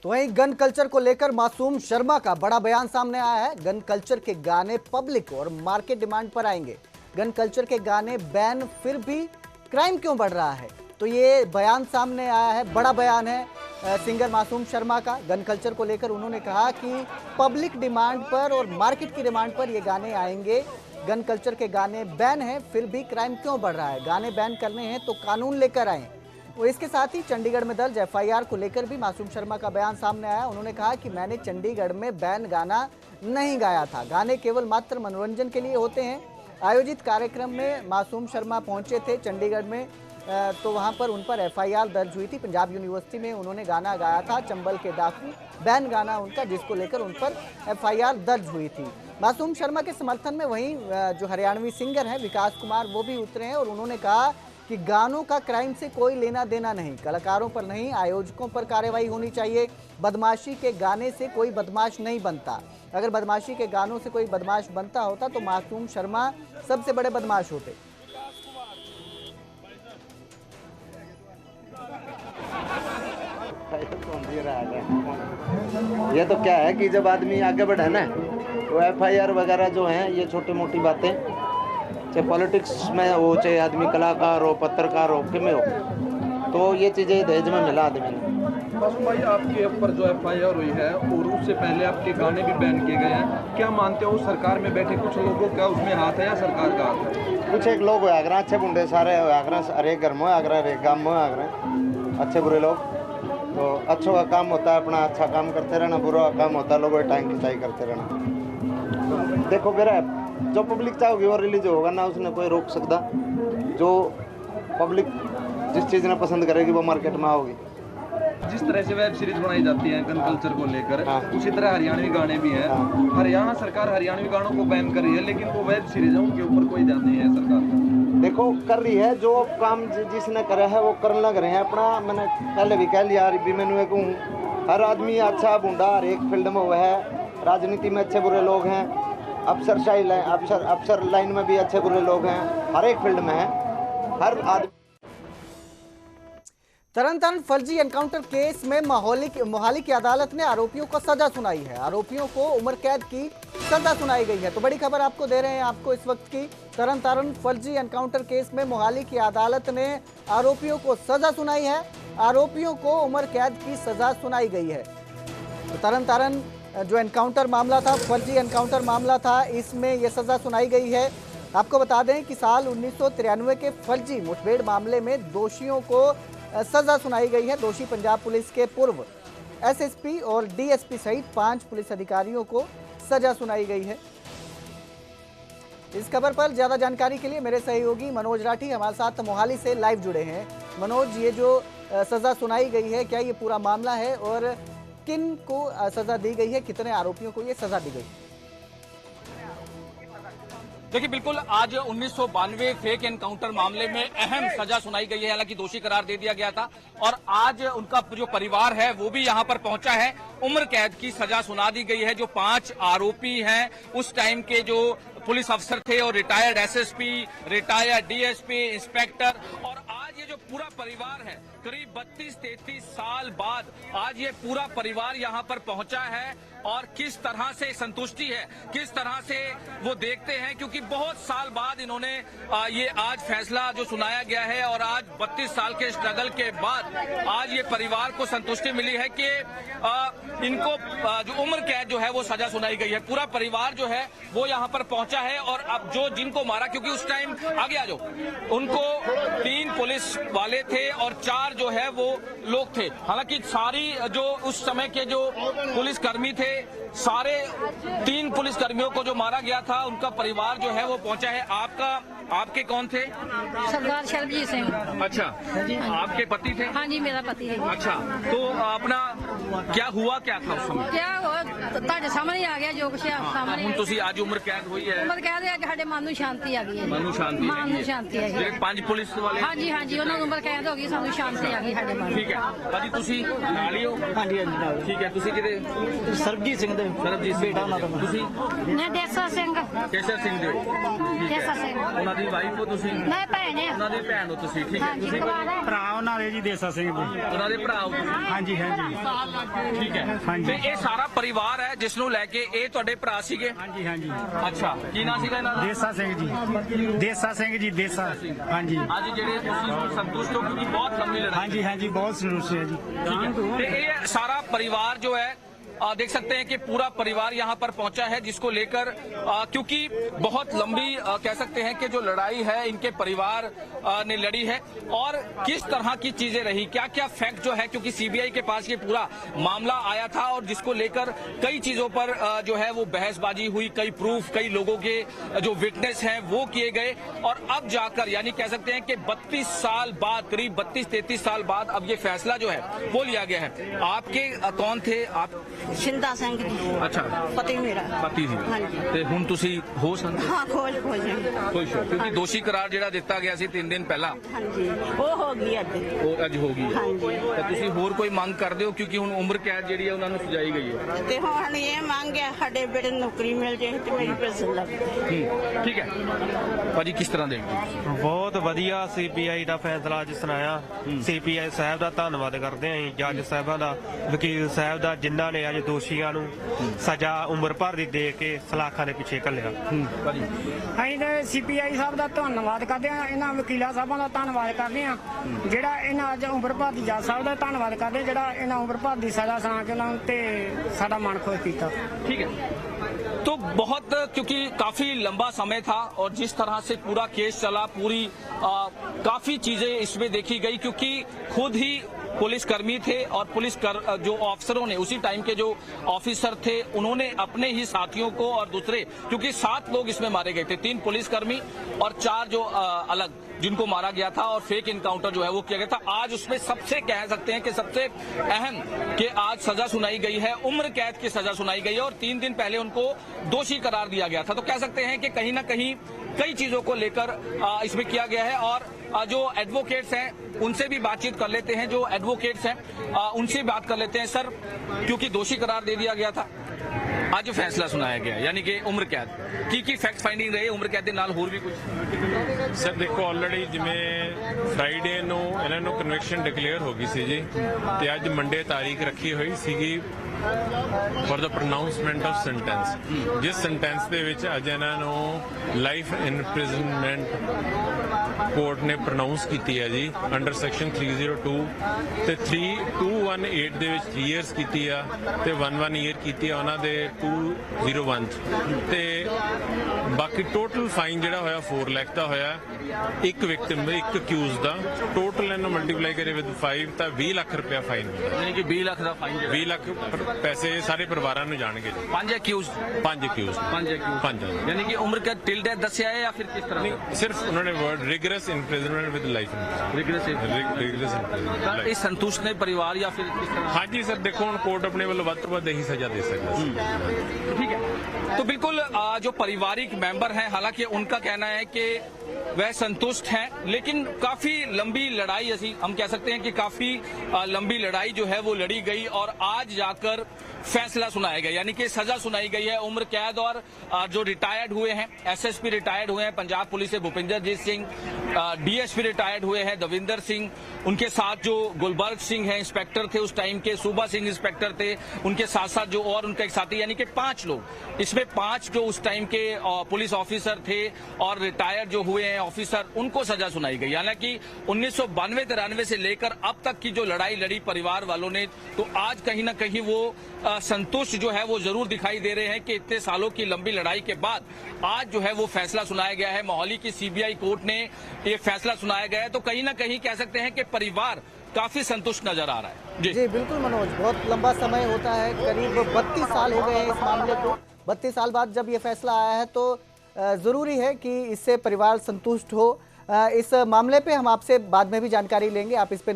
तो वहीं gun culture को लेकर मासूम शर्मा का बड़ा बयान सामने आया है। गन कल्चर के गाने पब्लिक और मार्केट डिमांड पर आएंगे। गन कल्चर के गाने बैन, फिर भी क्राइम क्यों बढ़ रहा है? तो ये बयान सामने आया है, बड़ा बयान है सिंगर मासूम शर्मा का। गन कल्चर को लेकर उन्होंने कहा कि पब्लिक डिमांड पर और मार्केट की डिमांड पर ये गाने आएंगे। गन कल्चर के गाने बैन हैं, फिर भी क्राइम क्यों बढ़ रहा है? गाने बैन करने हैं तो कानून लेकर आए। और इसके साथ ही चंडीगढ़ में दर्ज एफआईआर को लेकर भी मासूम शर्मा का बयान सामने आया। उन्होंने कहा कि मैंने चंडीगढ़ में बैन गाना नहीं गाया था, गाने केवल मात्र मनोरंजन के लिए होते हैं। आयोजित कार्यक्रम में मासूम शर्मा पहुंचे थे चंडीगढ़ में, तो वहां पर उन पर एफआईआर दर्ज हुई थी। पंजाब यूनिवर्सिटी में उन्होंने गाना गाया था चंबल के डाकू, बैन गाना उनका, जिसको लेकर उन पर एफआईआर दर्ज हुई थी। मासूम शर्मा के समर्थन में वहीं जो हरियाणवी सिंगर हैं विकास कुमार, वो भी उतरे हैं और उन्होंने कहा कि गानों का क्राइम से कोई लेना देना नहीं, कलाकारों पर नहीं, आयोजकों पर कार्रवाई होनी चाहिए। बदमाशी के गाने से कोई बदमाश नहीं बनता। अगर बदमाशी के गानों से कोई बदमाश बनता होता तो मासूम शर्मा सबसे बड़े बदमाश होते। ये तो क्या है कि जब आदमी आगे बढ़े ना, तो एफआईआर वगैरह जो हैं ये छोटी मोटी बातें, चाहे पॉलिटिक्स में हो, चाहे आदमी कलाकार हो, पत्रकार हो, किमें हो, तो ये चीज़ें दहेज में मिला आदमी ने। मासूम भाई, आपके ऊपर जो एफआईआर हुई है और उससे पहले आपके गाने भी बैन किए गए हैं, क्या मानते हो सरकार में बैठे कुछ लोगों का उसमें हाथ है या सरकार का हाथ है? कुछ एक लोग होया अच्छे बुंडे सारे होया, हर एक घर में होया, हर एक गाँव में होया, अच्छे बुरे लोग। तो अच्छों का काम होता है अपना अच्छा काम करते रहना, बुरा का काम होता है लोगों टाइम खिंचाई करते रहना। देखो मेरा जो पब्लिक चाहोगी वो रिलीज होगा ना, उसने कोई रोक सकता। जो पब्लिक जिस चीज़ ने पसंद करेगी वो मार्केट में आओगी। जिस तरह से वेब सीरीज बनाई जाती है गन कल्चर को लेकर, हाँ। उसी तरह हरियाणवी गाने भी हैं। हाँ। हरियाणा सरकार हरियाणवी गानों को बैन कर रही है, लेकिन वो वेब सीरीज है उनके ऊपर कोई ध्यान नहीं है सरकार का। देखो कर रही है, जो काम जिसने करे है वो करने लग रहे हैं अपना। मैंने पहले भी कह लिया, भी मैंने कहूँ, हर आदमी अच्छा बूढ़ा हर एक फील्ड में हुआ है। राजनीति में अच्छे बुरे लोग हैं, अफसर लाइन में भी अच्छे बुरे लोग हैं, हर एक फील्ड में है हर आदमी। तरन फर्जी एनकाउंटर केस में मोहाली की अदालत ने आरोपियों को सजा सुनाई है। आरोपियों को उम्र कैद की सजा सुनाई गई है। तो बड़ी खबर आपको दे रहे हैं आपको इस वक्त की। तरन फर्जी एनकाउंटर केस में मोहाली की अदालत ने आरोपियों को सजा सुनाई है। आरोपियों को उम्र कैद की सजा सुनाई गई है। तो तरन जो एनकाउंटर मामला था, फर्जी एनकाउंटर मामला था, इसमें यह सजा सुनाई गई है। आपको बता दें कि साल 1993 के फर्जी मुठभेड़ मामले में दोषियों को सजा सुनाई गई है। दोषी पंजाब पुलिस के पूर्व एसएसपी और डीएसपी सहित 5 पुलिस अधिकारियों को सजा सुनाई गई है। इस खबर पर ज्यादा जानकारी के लिए मेरे सहयोगी मनोज राठी हमारे साथ मोहाली से लाइव जुड़े हैं। मनोज, ये जो सजा सुनाई गई है, क्या ये पूरा मामला है और किन को सजा दी गई है, कितने आरोपियों को ये सजा दी गई? देखिए, बिल्कुल आज 1992 फेक एनकाउंटर मामले में अहम सजा सुनाई गई है। हालांकि दोषी करार दे दिया गया था और आज उनका जो परिवार है वो भी यहां पर पहुंचा है। उम्र कैद की सजा सुना दी गई है। जो 5 आरोपी हैं उस टाइम के जो पुलिस अफसर थे और retired SSP, retired DSP, inspector, और आज ये जो पूरा परिवार है करीब 32-33 साल बाद आज ये पूरा परिवार यहाँ पर पहुंचा है। और किस तरह से संतुष्टि है, किस तरह से वो देखते हैं, क्योंकि बहुत साल बाद इन्होंने ये आज फैसला जो सुनाया गया है और आज 32 साल के स्ट्रगल के बाद आज ये परिवार को संतुष्टि मिली है कि इनको जो उम्र कैद जो है वो सजा सुनाई गई है। पूरा परिवार जो है वो यहाँ पर पहुंचा है और अब जो जिनको मारा, क्योंकि उस टाइम आगे आ जाओ, उनको 3 पुलिस वाले थे और 4 जो है वो लोग थे। हालांकि सारी जो उस समय के जो पुलिसकर्मी थे, सारे 3 पुलिसकर्मियों को जो मारा गया था उनका परिवार जो है वो पहुंचा है। आपके कौन थे? सरदार शर्मजीत सिंह। अच्छा, आपके पति थे? हाँ जी, मेरा पति है। अच्छा, तो अपना क्या हुआ, क्या था उस समय? क्या ਤੁਹਾਡੇ ਸਾਹਮਣੇ ਆ ਗਿਆ ਜੋ ਕੁਛ ਸਾਹਮਣੇ। ਹੁਣ ਤੁਸੀਂ ਅੱਜ ਉਮਰ ਕੈਦ ਹੋਈ ਹੈ। ਉਮਰ ਕੈਦ ਹੈ, ਅੱਜ ਸਾਡੇ ਮਨ ਨੂੰ ਸ਼ਾਂਤੀ ਆ ਗਈ ਹੈ। ਮਨ ਨੂੰ ਸ਼ਾਂਤੀ ਹੈ। ਮਨ ਨੂੰ ਸ਼ਾਂਤੀ ਹੈ। ਜਿਹੜੇ 5 ਪੁਲਿਸ ਵਾਲੇ? ਹਾਂਜੀ ਹਾਂਜੀ, ਉਹਨਾਂ ਨੂੰ ਉਮਰ ਕੈਦ ਹੋ ਗਈ, ਸਾਨੂੰ ਸ਼ਾਂਤੀ ਆ ਗਈ ਸਾਡੇ ਮਨ ਨੂੰ। ਠੀਕ ਹੈ ਭਾਜੀ, ਤੁਸੀਂ ਨਾਲ ਹੀ ਹੋ? ਹਾਂਜੀ ਹਾਂਜੀ ਨਾਲ। ਠੀਕ ਹੈ, ਤੁਸੀਂ ਕਿਹਦੇ? ਸਰਬਜੀਤ ਸਿੰਘ ਦੇ ਸਰਬਜੀਤ ਸਿੰਘ ਬੇਟਾ ਉਹਨਾਂ ਦਾ। ਤੁਸੀਂ? ਮੈਂ ਦੇਸਾ ਸਿੰਘ। ਕੇਸਰ ਸਿੰਘ ਦੇ? ਠੀਕ ਦੇਸਾ ਹੈ, ਸਿੰਘ। ਉਹਨਾਂ ਦੀ ਵਾਈਫ ਹੋ ਤੁਸੀਂ? ਮੈਂ ਭੈਣ ਹਾਂ। ਉਹਨਾਂ ਦੀ ਭੈਣ ਹੋ ਤੁਸੀਂ? ਠੀਕ ਹੈ, ਹਾਂਜੀ, ਤੁਸੀਂ ਪਰਿਵਾਰ ਹੈ। ਭਰਾ ਉਹਨਾਂ ਦੇ ਜੀ ਦੇਸਾ ਸਿੰਘ ਦੇ। ਉਹਨਾਂ ਦੇ ਭਰਾ ਹੋ ਤੁਸੀਂ? ਹਾਂਜੀ ਹਾਂਜੀ। ठीक है ਤੇ ਇਹ ਸਾਰਾ ਪਰਿਵਾਰ ਹੈ ਜਿਸ ਨੂੰ ਲੈ ਕੇ ਇਹ ਤੁਹਾਡੇ ਭਰਾ ਸੀਗੇ ਹਾਂਜੀ ਹਾਂਜੀ ਅੱਛਾ ਕੀ ਨਾਂ ਸੀਗਾ ਇਹਨਾਂ ਦਾ ਦੇਸਾ ਸਿੰਘ ਜੀ ਦੇਸਾ ਸਿੰਘ ਜੀ ਦੇਸਾ ਹਾਂਜੀ ਅੱਜ ਜਿਹੜੇ ਤੁਸੀਂ ਸੰਤੁਸ਼ਟ ਹੋ ਕਿਉਂਕਿ ਬਹੁਤ ਲੰਬੀ ਲੜਾਈ ਹਾਂਜੀ ਹਾਂਜੀ ਬਹੁਤ ਸੰਤੁਸ਼ਟ ਹੈ ਜੀ ਤੇ ਇਹ ਸਾਰਾ परिवार जो है देख सकते हैं कि पूरा परिवार यहाँ पर पहुंचा है जिसको लेकर क्योंकि बहुत लंबी कह सकते हैं कि जो लड़ाई है इनके परिवार ने लड़ी है और किस तरह की चीजें रही क्या क्या फैक्ट जो है क्योंकि सीबीआई के पास ये पूरा मामला आया था और जिसको लेकर कई चीजों पर जो है वो बहसबाजी हुई कई प्रूफ कई लोगों के जो विटनेस हैं वो किए गए और अब जाकर यानी कह सकते हैं कि 32 साल बाद करीब 32-33 साल बाद अब ये फैसला जो है वो लिया गया है। आपके कौन थे आप ਸਿੰਦਾ ਸਿੰਘ ਜੀ अच्छा ਪਤੀ ਮੇਰਾ ਪਤੀ ਸੀ ਹਾਂਜੀ ਤੇ ਹੁਣ ਤੁਸੀਂ ਹੋ ਸੰਤੁਸ਼ਟ ਹਾਂ ਖੁਸ਼ ਖੁਸ਼ ਹੋ ਕਿਉਂਕਿ ਦੋਸ਼ੀ ਕਰਾਰ ਜਿਹੜਾ ਦਿੱਤਾ ਗਿਆ ਸੀ 3 ਦਿਨ ਪਹਿਲਾਂ ਹਾਂਜੀ ਉਹ ਹੋ ਗਈ ਅੱਜ ਉਹ ਅੱਜ ਹੋ ਗਈ ਹੈ ਹਾਂਜੀ ਤਾਂ ਤੁਸੀਂ ਹੋਰ ਕੋਈ ਮੰਗ ਕਰਦੇ ਹੋ ਕਿਉਂਕਿ ਹੁਣ ਉਮਰ ਕੈਦ ਜਿਹੜੀ ਹੈ ਉਹਨਾਂ ਨੂੰ ਸਜਾਈ ਗਈ ਹੈ ਤੇ ਹੁਣ ਇਹ ਮੰਗ ਹੈ ਸਾਡੇ ਬੇਟੇ ਨੂੰ ਨੌਕਰੀ ਮਿਲ ਜੇ ਤੇ ਮੇਰੀ ਪੈਸੇ ਲੱਗ ਜਾਏ ਠੀਕ ਹੈ ਭਾਜੀ ਕਿਸ ਤਰ੍ਹਾਂ ਦੇਖਦੇ ਹੋ ਬਹੁਤ ਵਧੀਆ ਸੀਪੀਆਈ ਦਾ ਫੈਸਲਾ ਅੱਜ ਸੁਣਾਇਆ ਸੀਪੀਆਈ ਸਾਹਿਬ ਦਾ ਧੰਨਵਾਦ ਕਰਦੇ ਆਂ ਅਸੀਂ ਜੱਜ ਸਾਹਿਬਾਂ ਦਾ ਵਕੀਲ ਸਾਹਿਬ ਦਾ ਜਿਨ੍ਹਾਂ ਨੇ ਅੱਜ ਦੋਸ਼ੀਆਂ ਨੂੰ ਸਜ਼ਾ ਉਮਰ ਭਰ ਦੀ ਦੇ ਕੇ ਸਲਾਖਾਂ ਦੇ ਪਿੱਛੇ ਘੱਲਿਆ ਭਾਜੀ ਅਸੀਂ ਤਾਂ ਸੀਪੀਆਈ ਸਾਹਿਬ ਦਾ ਧੰਨਵਾਦ ਕਰਦੇ ਹਾਂ ਇਹਨਾਂ ਵਕੀਲਾਂ ਸਾਹਿਬਾਂ ਦਾ ਧੰਨਵਾਦ ਕਰਦੇ ਹਾਂ ਜਿਹੜਾ ਇਹਨਾਂ ਅੱਜ ਉਮਰ ਭਰ ਦੀ ਜੱਜ ਸਾਹਿਬ ਦਾ ਧੰਨਵਾਦ ਕਰਦੇ ਜਿਹੜਾ ਇਹਨਾਂ ਉਮਰ ਭਰ ਦੀ ਸਜ਼ਾ ਸੁਣਾ ਕੇ ਉਹਨਾਂ ਤੇ ਸਾਡਾ ਮਨ ਖੁਸ਼ ਕੀਤਾ ठीक है तो बहुत क्योंकि काफी लंबा समय था और जिस तरह से पूरा केस चला पूरी काफी चीजें इसमें देखी गई क्योंकि खुद ही पुलिसकर्मी थे और जो अफसरों ने उसी टाइम के जो ऑफिसर थे उन्होंने अपने ही साथियों को और दूसरे क्योंकि 7 लोग इसमें मारे गए थे 3 पुलिसकर्मी और 4 जो अलग जिनको मारा गया था और फेक इनकाउंटर जो है वो किया गया था। आज उसमें सबसे कह सकते हैं कि सबसे अहम कि आज सजा सुनाई गई है उम्र कैद की सजा सुनाई गई है और 3 दिन पहले उनको दोषी करार दिया गया था। तो कह सकते हैं कि कहीं ना कहीं कई चीजों को लेकर इसमें किया गया है और जो एडवोकेट्स हैं उनसे भी बातचीत कर लेते हैं जो एडवोकेट्स हैं उनसे बात कर लेते हैं। सर क्योंकि दोषी करार दे दिया गया था आज फैसला सुनाया गया यानी कि उम्र कैद की फैक्ट फाइंडिंग रही उम्र कैद ਦੇ ਨਾਲ ਹੋਰ ਵੀ ਕੁਝ ਸਰ ਦੇਖੋ ਆਲਰੇਡੀ ਜਿਵੇਂ ਫਰਾਈਡੇ ਨੂੰ ਇਹਨਾਂ ਨੂੰ ਕਨਵੈਕਸ਼ਨ ਡਿਕਲੇਅਰ ਹੋ ਗਈ ਸੀ ਜੀ ਤੇ ਅੱਜ ਮੰਡੇ ਤਾਰੀਖ ਰੱਖੀ ਹੋਈ ਸੀਗੀ ਫॉर द ਪ੍ਰੋਨਾਂਸਮੈਂਟ ਆਫ ਸੈਂਟੈਂਸ ਜਿਸ ਸੈਂਟੈਂਸ ਦੇ ਵਿੱਚ ਅੱਜ ਇਹਨਾਂ ਨੂੰ ਲਾਈਫ ਇਨਪ੍ਰਿਜ਼ਨਮੈਂਟ ਕੋਰਟ ਨੇ ਪ੍ਰੋਨਾਂਸ ਕੀਤੀ ਹੈ ਜੀ ਅੰਡਰ ਸੈਕਸ਼ਨ 302 ਤੇ 3218 ਦੇ ਵਿੱਚ 3 ਇਅਰਸ ਕੀਤੀ ਆ ਤੇ 11 ਈਅਰ ਕੀਤੀ ਆ ਉਹਨਾਂ ਦੇ 201 ਤੇ ਬਾਕੀ ਟੋਟਲ ਫਾਈਨ ਜਿਹੜਾ ਹੋਇਆ 4 ਲੱਖ ਦਾ ਹੋਇਆ ਇੱਕ ਵਿਕਟਿਮ ਇੱਕ ਅਕਿਊਜ਼ ਦਾ ਟੋਟਲ ਇਹਨੂੰ ਮਲਟੀਪਲਾਈ ਕਰੇ ਵਿਦ 5 ਤਾਂ 20 ਲੱਖ ਰੁਪਇਆ ਫਾਈਨ ਹੁੰਦਾ यानी कि 20 लाख ਦਾ ਫਾਈਨ 20 ਲੱਖ ਪੈਸੇ ਸਾਰੇ ਪਰਿਵਾਰਾਂ ਨੂੰ ਜਾਣਗੇ ਜੀ 5 ਅਕਿਊਜ਼ 5 ਅਕਿਊਜ਼ 5 यानी कि उम्र कैद टिल डेथ ਦੱਸਿਆ ਹੈ ਜਾਂ ਫਿਰ ਕਿਸ ਤਰ੍ਹਾਂ ਨਹੀਂ ਸਿਰਫ ਉਹਨਾਂ ਨੇ ਵਰਡ ਰਿਗਰਸ ਇਨਪ੍ਰਿਜ਼ਨਮੈਂਟ ਵਿਦ ਲਾਈਫ ਰਿਗਰਸ ਇਨਪ੍ਰਿਜ਼ਨਮੈਂਟ ਇਹ ਸੰਤੁਸ਼ਟ ਨੇ ਪਰਿਵਾਰ ਜਾਂ ਫਿਰ ਕਿਸ ਤਰ੍ਹਾਂ ਹਾਂਜੀ ਸਰ ਦੇਖੋ ਹੁਣ ਕੋਰਟ ਆਪਣੇ ਵੱਲੋਂ ਵੱਧ ਤੋਂ ਵੱਧ ਇਹੀ ਸਜ਼ਾ ਦੇ ਸਕਦਾ ਸੀ ठीक है तो बिल्कुल जो पारिवारिक मेंबर हैं हालांकि उनका कहना है कि वह संतुष्ट हैं लेकिन काफी लंबी लड़ाई हम कह सकते हैं कि काफी लंबी लड़ाई जो है वो लड़ी गई और आज जाकर फैसला सुनाया गया यानी कि सजा सुनाई गई है उम्र कैद और जो रिटायर्ड हुए हैं एसएसपी रिटायर्ड हुए हैं पंजाब पुलिस से भूपिंदरजीत सिंह डीएसपी रिटायर्ड हुए हैं दविंदर सिंह उनके साथ जो गुलबर्ग सिंह है इंस्पेक्टर थे उस टाइम के सूबा सिंह इंस्पेक्टर थे उनके साथ साथ जो और उनका एक साथी यानी कि 5 लोग इसमें 5 जो उस टाइम के पुलिस ऑफिसर थे और रिटायर्ड जो हुए हैं ऑफिसर उनको सजा सुनाई गई। हालांकि 1992-93 से लेकर अब तक की जो लड़ाई लड़ी परिवार वालों ने तो आज कहीं ना कहीं वो संतुष्ट जो है वो जरूर दिखाई दे रहे हैं कि इतने सालों की लंबी लड़ाई के बाद आज जो है वो फैसला सुनाया गया है। मोहाली की सीबीआई कोर्ट ने ये फैसला सुनाया गया है तो कहीं ना कहीं कह सकते हैं कि परिवार काफी संतुष्ट नजर आ रहा है। जी बिल्कुल मनोज, बहुत लंबा समय होता है, करीब 32 साल हो गए हैं इस मामले को। 32 साल बाद जब ये फैसला आया है तो जरूरी है कि इससे परिवार संतुष्ट हो। इस मामले पे हम आपसे बाद में भी जानकारी लेंगे, आप इस पे